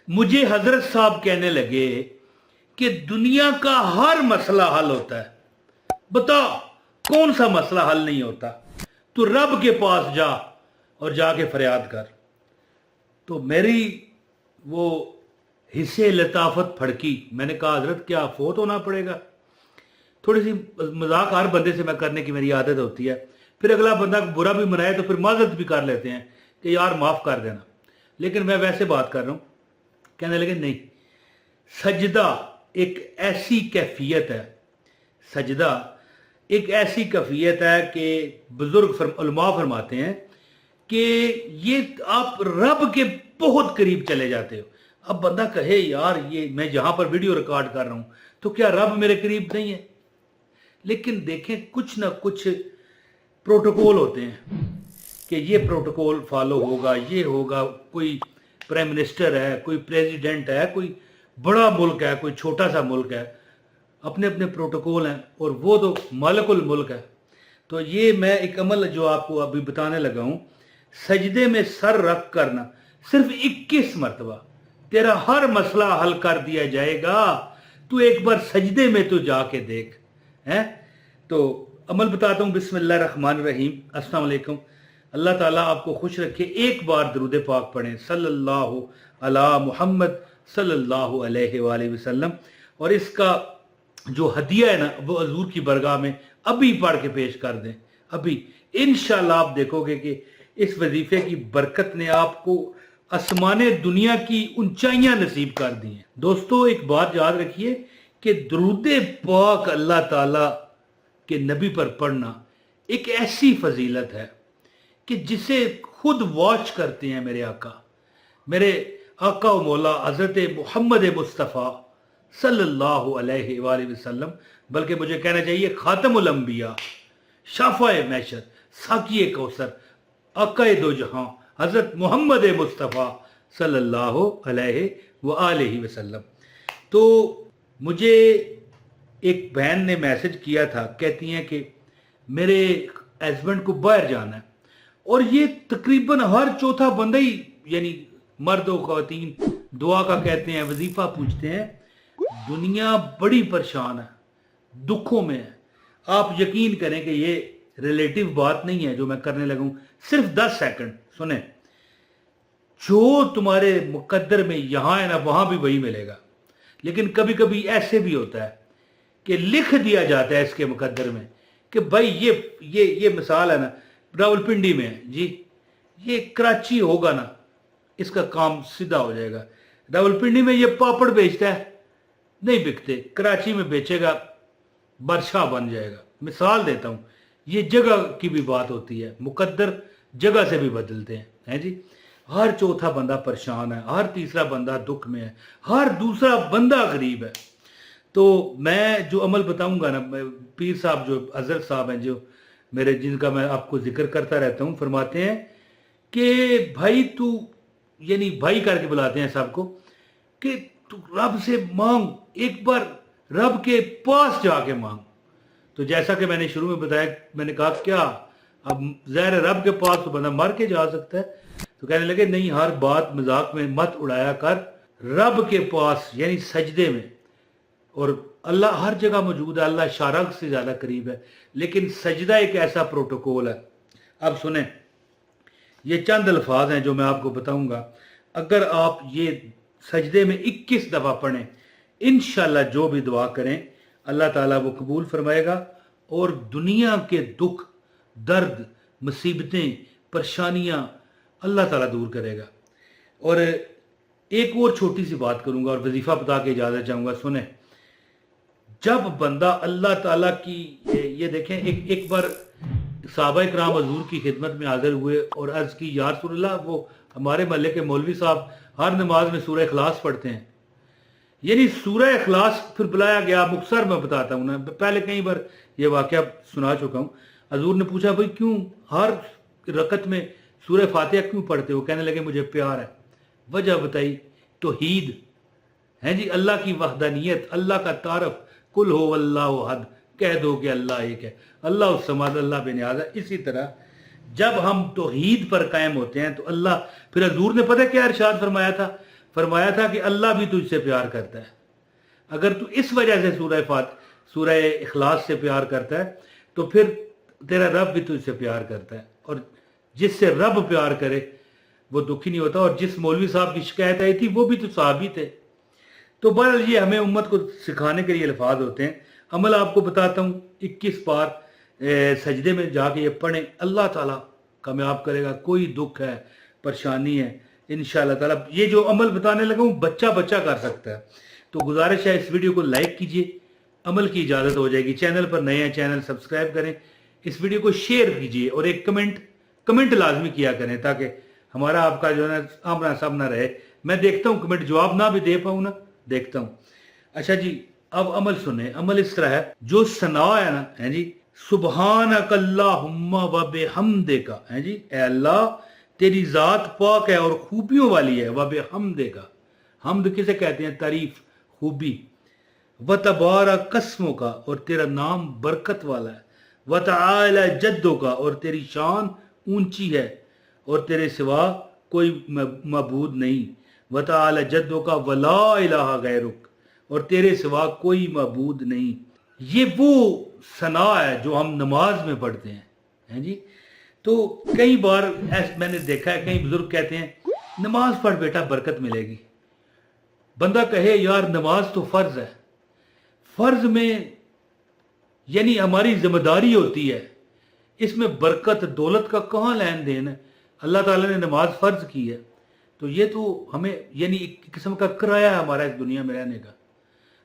मुझे हजरत साहब कहने लगे कि दुनिया का हर मसला हल होता है, बता कौन सा मसला हल नहीं होता, तो रब के पास जा और जाके फरियाद कर। तो मेरी वो हिस्से लताफत फड़की। मैंने कहा हजरत क्या फोत होना पड़ेगा? थोड़ी सी मजाक हर बंदे से मैं करने की मेरी आदत होती है, फिर अगला बंदा बुरा भी मनाए तो फिर माजरत भी कर लेते हैं कि यार माफ़ कर देना, लेकिन मैं वैसे बात कर रहा हूँ। कहने लगे नहीं, सजदा एक ऐसी कैफियत है, सजदा एक ऐसी कैफियत है कि बुजुर्ग उलमा फरमाते हैं कि ये आप रब के बहुत करीब चले जाते हो। अब बंदा कहे यार ये मैं जहाँ पर वीडियो रिकॉर्ड कर रहा हूँ तो क्या रब मेरे करीब नहीं है? लेकिन देखें कुछ ना कुछ प्रोटोकॉल होते हैं कि ये प्रोटोकॉल फॉलो होगा, ये होगा। कोई प्राइम मिनिस्टर है, कोई प्रेसिडेंट है, कोई बड़ा मुल्क है, कोई छोटा सा मुल्क है, अपने अपने प्रोटोकॉल हैं, और वो तो मालिकुल मुल्क है। तो ये मैं एक अमल जो आपको अभी बताने लगा हूँ, सजदे में सर रख करना सिर्फ 21 मरतबा, तेरा हर मसला हल कर दिया जाएगा। तू एक बार सजदे में तो जाके देख है। तो अमल बताता हूँ। बिस्मिल्लाहिर्रहमानिर्रहीम। अस्सलाम वालेकुम। अल्लाह ताला आपको खुश रखे। एक बार दरूद पाक पढ़ें सल्लल्लाहु अला मुहम्मद सल्लल्लाहु अलैहि वसल्लम, और इसका जो हदिया है ना वो हजूर की बरगाह में अभी पढ़ के पेश कर दें। अभी इंशाल्लाह आप देखोगे कि इस वजीफे की बरकत ने आपको आसमाने दुनिया की ऊंचाइयां नसीब कर दी हैं। दोस्तों एक बात याद रखिए कि दरूद पाक अल्लाह ताला के नबी पर पढ़ना एक ऐसी फजीलत है कि जिसे खुद वॉच करते हैं मेरे आका व मौला हजरत मोहम्मद मुस्तफ़ा सल्लल्लाहु अलैहि वसल्लम, बल्कि मुझे कहना चाहिए खातमुल अंबिया, शाफ़ाए मैशर, साकिए कौसर, आकाए दो जहां हजरत मोहम्मद मुस्तफ़ा सल्लल्लाहु अलैहि वसल्लम। तो मुझे एक बहन ने मैसेज किया था, कहती हैं कि मेरे हस्बैंड को बाहर जाना है, और ये तकरीबन हर चौथा बंदा ही, यानी मर्द व ख़वातीन, दुआ का कहते हैं, वजीफा पूछते हैं। दुनिया बड़ी परेशान है, दुखों में है। आप यकीन करें कि ये रिलेटिव बात नहीं है जो मैं करने लगा हूं। सिर्फ 10 सेकंड सुने, जो तुम्हारे मुकद्दर में यहां है ना वहां भी वही मिलेगा। लेकिन कभी कभी ऐसे भी होता है कि लिख दिया जाता है इसके मुकद्दर में कि भाई ये मिसाल है ना, रावलपिंडी में है जी, ये कराची होगा ना इसका काम सीधा हो जाएगा। रावलपिंडी में ये पापड़ बेचता है, नहीं बिकते, कराची में बेचेगा, बादशाह बन जाएगा। मिसाल देता हूं, ये जगह की भी बात होती है, मुकद्दर जगह से भी बदलते हैं जी। हर चौथा बंदा परेशान है, हर तीसरा बंदा दुख में है, हर दूसरा बंदा गरीब है। तो मैं जो अमल बताऊंगा ना, पीर साहब जो हजरत साहब हैं, जो मेरे जिनका मैं आपको जिक्र करता रहता हूं, फरमाते हैं कि भाई तू, यानी भाई करके बुलाते हैं सबको, कि तू रब से मांग, एक बार रब के पास जाके मांग। तो जैसा कि मैंने शुरू में बताया, मैंने कहा क्या अब ज़ाहिर रब के पास तो बंदा मर के जा सकता है। तो कहने लगे नहीं, हर बात मजाक में मत उड़ाया कर, रब के पास यानी सजदे में। और अल्लाह हर जगह मौजूद है, अल्लाह शारग से ज़्यादा करीब है, लेकिन सजदा एक ऐसा प्रोटोकॉल है। अब सुने, ये चंद अल्फाज हैं जो मैं आपको बताऊंगा। अगर आप ये सजदे में 21 दफ़ा पढ़ें, इंशाल्लाह जो भी दुआ करें अल्लाह ताला वो कबूल फरमाएगा, और दुनिया के दुख, दर्द, मुसीबतें, परेशानियां अल्लाह ताला दूर करेगा। और एक और छोटी सी बात करूंगा और वजीफा बता के इजाज़त चाहूँगा। सुने, जब बंदा अल्लाह ताला की, ये देखें, एक बार सहाबा इकराम हजूर की खिदमत में हाजिर हुए और अर्ज़ की, या रसूलल्लाह, वो हमारे महल्ले के मौलवी साहब हर नमाज में सूरह इखलास पढ़ते हैं, यानी सूरह इखलास। फिर बुलाया गया, मुख्तसर मैं बताता हूँ ना, पहले कई बार ये वाक़या सुना चुका हूँ। हजूर ने पूछा भाई क्यों हर रकत में सूरह फातिहा क्यों पढ़ते हो? कहने लगे मुझे प्यार है। वजह बताई, तौहीद है जी, अल्लाह की वहदानियत, अल्लाह का तारफ, कुल हो अल्लाहु अहद, कह दो कि अल्लाह एक है, अल्लाह समद, अल्लाह बेनियाज़ है। इसी तरह जब हम तौहीद पर कायम होते हैं तो अल्लाह, फिर हजूर ने पता क्या इरशाद फरमाया था, فرمایا تھا کہ اللہ بھی تجھ سے پیار کرتا ہے. اگر تو اس وجہ سے سورہ اخلاص سے پیار کرتا ہے تو پھر تیرا رب بھی تجھ سے پیار کرتا ہے. اور جس سے رب پیار کرے وہ دکھی نہیں ہوتا. اور جس مولوی صاحب کی شکایت آئی تھی وہ بھی تو صحابی تھے. تو بہرحال یہ ہمیں امت کو سکھانے کے لیے الفاظ ہوتے ہیں. عمل آپ کو بتاتا ہوں، 21 بار سجدے میں جا کے یہ پڑھیں، اللہ تعالیٰ کامیاب کرے گا. کوئی دکھ ہے، پریشانی ہے، انشاءاللہ تعالیٰ یہ جو عمل بتانے لگا ہوں بچہ کر سکتا ہے. تو گزارش ہے اس ویڈیو کو لائک کیجئے، عمل کی اجازت ہو جائے گی. چینل پر نئے ہیں چینل سبسکرائب کریں، اس ویڈیو کو شیئر کیجئے اور ایک کمنٹ لازمی کیا کریں تاکہ ہمارا آپ کا جو ہے آمنا سامنا رہے. میں دیکھتا ہوں کمنٹ، جواب نہ بھی دے پاؤں نا، دیکھتا ہوں. اچھا جی، اب عمل سنیں. عمل اس طرح ہے، جو ثنا ہے نا، ہے جی، سبحانک اللہم و بحمدک، ہے جی، اے اللہ تیری ذات پاک ہے اور خوبیوں والی ہے. و بحمدک، حمد کسے کہتے ہیں؟ تعریف، خوبی. و تبارک اسمک، اور تیرا نام برکت والا ہے. و تعالی جدک، اور تیری شان اونچی ہے اور تیرے سوا کوئی معبود نہیں. و تعالی جدک ولا الہ غیرک، اور تیرے سوا کوئی معبود نہیں. یہ وہ ثنا ہے جو ہم نماز میں پڑھتے ہیں جی. تو کئی بار میں نے دیکھا ہے، کئی بزرگ کہتے ہیں نماز پڑھ بیٹا برکت ملے گی. بندہ کہے یار نماز تو فرض ہے، فرض میں یعنی ہماری ذمہ داری ہوتی ہے، اس میں برکت دولت کا کہاں لین دین ہے؟ اللہ تعالیٰ نے نماز فرض کی ہے تو یہ تو ہمیں یعنی ایک قسم کا کرایہ ہے ہمارا اس دنیا میں رہنے کا.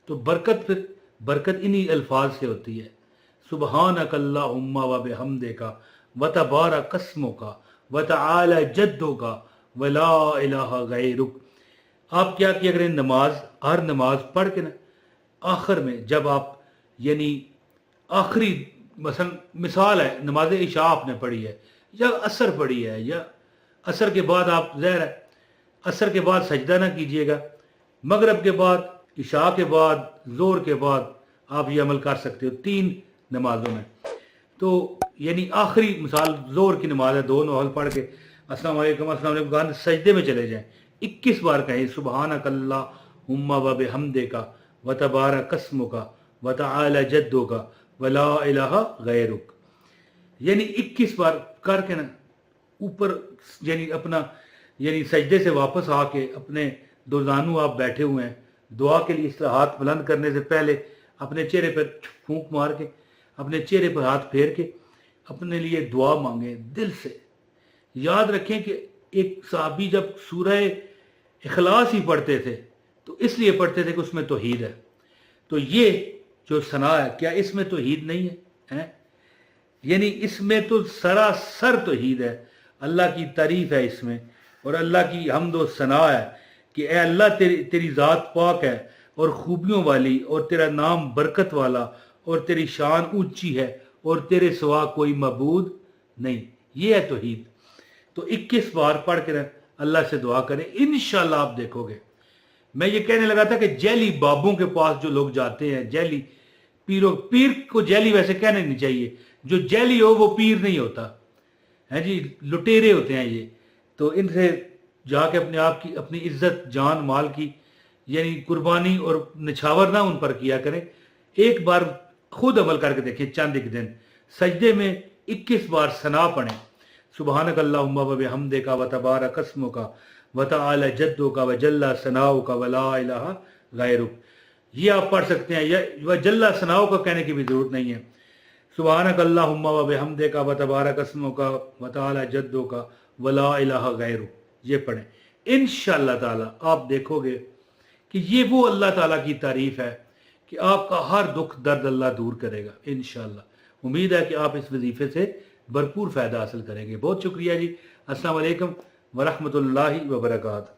تو برکت انہی الفاظ سے ہوتی ہے. سبحانک اللہم و بحمدک و تبارک اسمک و تعالی جدک و لا الہ غیرک. آپ کیا کریں، نماز، ہر نماز پڑھ کے نا آخر میں جب آپ یعنی آخری مثال ہے، نماز عشاء آپ نے پڑھی ہے یا عصر پڑھی ہے، یا عصر کے بعد آپ ظاہر ہے عصر کے بعد سجدہ نہ کیجئے گا، مغرب کے بعد، عشاء کے بعد، ظہر کے بعد آپ یہ عمل کر سکتے ہو 3 نمازوں میں. تو یعنی آخری مثال ظہر کی نماز ہے، 2 نوافل پڑھ کے السلام علیکم السلام علیکم کہا، سجدے میں چلے جائیں. 21 بار کہیں سبحانک اللہم و بحمدک و تبارک اسمک و تعالی جدک و لا الہ غیرک. یعنی 21 بار کر کے نا اوپر یعنی اپنا یعنی سجدے سے واپس آ کے اپنے دو زانو آپ بیٹھے ہوئے ہیں، دعا کے لیے اس طرح ہاتھ بلند کرنے سے پہلے اپنے چہرے پر پھونک مار کے، اپنے چہرے پر ہاتھ پھیر کے اپنے لیے دعا مانگیں دل سے. یاد رکھیں کہ ایک صحابی جب سورہ اخلاص ہی پڑھتے تھے تو اس لیے پڑھتے تھے کہ اس میں توحید ہے. تو یہ جو ثنا ہے، کیا اس میں توحید نہیں ہے؟ یعنی اس میں تو سراسر توحید ہے، اللہ کی تعریف ہے اس میں، اور اللہ کی حمد و ثنا ہے کہ اے اللہ تیری ذات پاک ہے اور خوبیوں والی، اور تیرا نام برکت والا، اور تیری شان اونچی ہے اور تیرے سوا کوئی معبود نہیں. یہ ہے توحید. تو 21 بار پڑھ کے اللہ سے دعا کریں، انشاءاللہ آپ دیکھو گے. میں یہ کہنے لگا تھا کہ جیلی بابوں کے پاس جو لوگ جاتے ہیں، جیلی پیر کو جیلی ویسے کہنا نہیں چاہیے، جو جیلی ہو وہ پیر نہیں ہوتا ہے جی، لٹیرے ہوتے ہیں یہ. تو ان سے جا کے اپنے آپ کی اپنی عزت جان مال کی یعنی قربانی اور نچھاور نہ ان پر کیا کریں. ایک بار خود عمل کر کے دیکھیں، چند ایک دن سجدے میں 21 بار ثنا پڑھیں، سبحانک اللہم و بحمدک و تبارک اسمک و تعالی جدک و جل ثناؤک و لا الہ غیرک. یہ آپ پڑھ سکتے ہیں، یا و جل ثناؤک کا کہنے کی بھی ضرورت نہیں ہے. سبحانک اللہم و بحمدک و تبارک اسمک و تعالی جدک و لا الہ غیرک، یہ پڑھیں. انشاءاللہ تعالی آپ دیکھو گے کہ یہ وہ اللہ تعالیٰ کی تعریف ہے کہ آپ کا ہر دکھ درد اللہ دور کرے گا انشاءاللہ. امید ہے کہ آپ اس وظیفے سے بھرپور فائدہ حاصل کریں گے. بہت شکریہ جی. السلام علیکم ورحمۃ اللہ وبرکاتہ.